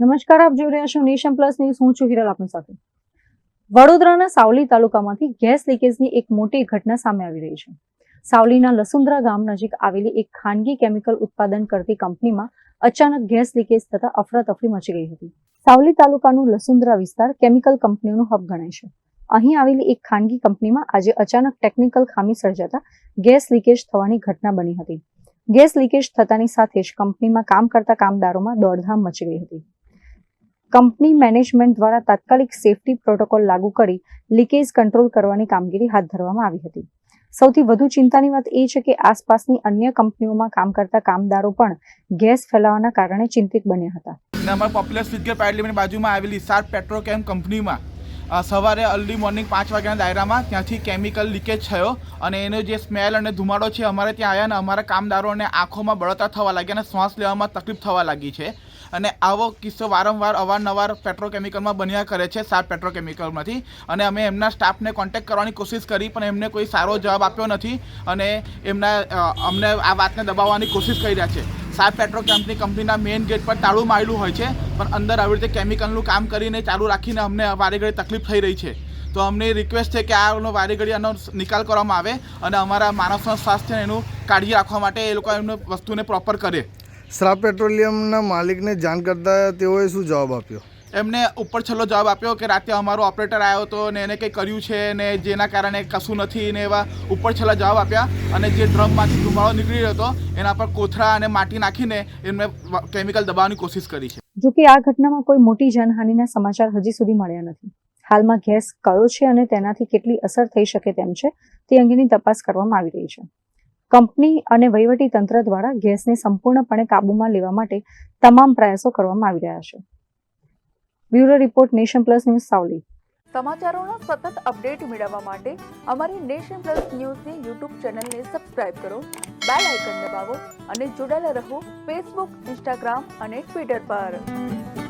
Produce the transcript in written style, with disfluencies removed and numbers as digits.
નમસ્કાર, આપ જોઈ રહ્યા છો નેશન પ્લસ ન્યૂઝ. હું છું હિરલ આપની સાથે. વડોદરાના સાવલી તાલુકામાંથી ગેસ લીકેજની એક મોટી ઘટના સામે આવી રહી છે. સાવલીના લસુંદ્રા ગામ નજીક આવેલી એક ખાનગી કેમિકલ ઉત્પાદન કરતી કંપનીમાં અચાનક ગેસ લીકેજ થતા અફરાતફરી મચી ગઈ હતી. સાવલી તાલુકાનું લસુંદ્રા વિસ્તાર કેમિકલ કંપનીઓનું હબ ગણાય છે. અહીં આવેલી એક ખાનગી કંપનીમાં આજે અચાનક ટેકનિકલ ખામી સર્જાતા ગેસ લીકેજ થવાની ઘટના બની હતી. ગેસ લીકેજ થતાની સાથે જ કંપનીમાં કામ કરતા કામદારોમાં દોડધામ મચી ગઈ હતી. કંપની મેનેજમેન્ટ દ્વારા તાત્કાલિક સેફટી પ્રોટોકોલ લાગુ કરી લીકેજ કંટ્રોલ કરવાની કામગીરી હાથ ધરવામાં આવી હતી. સૌથી વધુ ચિંતાની વાત એ છે કે આસપાસની અન્ય કંપનીઓમાં કામ કરતા કામદારો પણ ગેસ ફેલાવાના કારણે ચિંતિત બન્યા હતા. અમારા પોપ્યુલર સ્વીટગેટ પ્રાઇવેટ લિમિટેડની બાજુમાં આવેલી સાર્પ પેટ્રોકેમ કંપનીમાં સવારે અર્લી મોર્નિંગ 5 વાગ્યાના દાયરામાં ત્યાંથી કેમિકલ લીકેજ થયો અને એનો જે સ્મેલ અને ધુમાડો છે અમારે ત્યાં આવ્યા અને અમારા કામદારોને આંખોમાં બળતરા થવા લાગી અને શ્વાસ લેવામાં તકલીફ થવા લાગી છે. અને આવો કિસ્સો વારંવાર અવારનવાર પેટ્રોકેમિકલમાં બન્યા કરે છે, સાર્પ પેટ્રોકેમિકલમાંથી. અને અમે એમના સ્ટાફને કોન્ટેક્ટ કરવાની કોશિશ કરી પણ એમને કોઈ સારો જવાબ આપ્યો નથી અને અમને આ વાતને દબાવવાની કોશિશ કરી રહ્યા છે. સાર્પ કંપનીના મેઇન ગેટ પર તાળું મારેલું હોય છે પણ અંદર આવી રીતે કેમિકલનું કામ કરીને ચાલુ રાખીને અમને વારે ઘડી તકલીફ થઈ રહી છે. તો અમને રિક્વેસ્ટ છે કે આનો વારે ઘડી આનો નિકાલ કરવામાં આવે અને અમારા માણસોના સ્વાસ્થ્યને એનું કાળજી રાખવા માટે એ લોકો એમને વસ્તુને પ્રોપર કરે. સાર્પ પેટ્રોલિયમના માલિકને જાણ કરતા તેઓએ શું જવાબ આપ્યો? એમને ઉપર છેલ્લો જવાબ આપ્યો કે રાતે અમારો ઓપરેટર આવ્યો હતો ને એને કંઈ કર્યું છે ને જેના કારણે કશું નથી ને એવા ઉપર છેલ્લા જવાબ આપ્યા. અને જે ડ્રમમાંથી ધુમાડો નીકળી રહ્યો હતો એના પર કોથળા અને માટી નાખીને એમને કેમિકલ દબાવવાની કોશિશ કરી છે. જોકે આ ઘટનામાં કોઈ મોટી જાનહાનિના સમાચાર હજી સુધી મળ્યા નથી. હાલમાં ગેસ કયો છે અને તેનાથી કેટલી અસર થઈ શકે તેમ છે તે અંગેની તપાસ કરવામાં આવી રહી છે. કંપની અને વહીવટી તંત્ર દ્વારા ગેસને સંપૂર્ણપણે કાબૂમાં લેવા માટે તમામ પ્રયાસો કરવામાં આવી રહ્યા છે. Bureau report, nation plus news, Savli. સમાચારોના સતત અપડેટ મેળવવા માટે અમારી નેશન પ્લસ ન્યૂઝની યુટ્યુબ ચેનલને સબસ્ક્રાઇબ કરો, બેલ આઇકન દબાવો અને જોડાયેલા રહો ફેસબુક, ઇન્સ્ટાગ્રામ અને ટ્વિટર પર.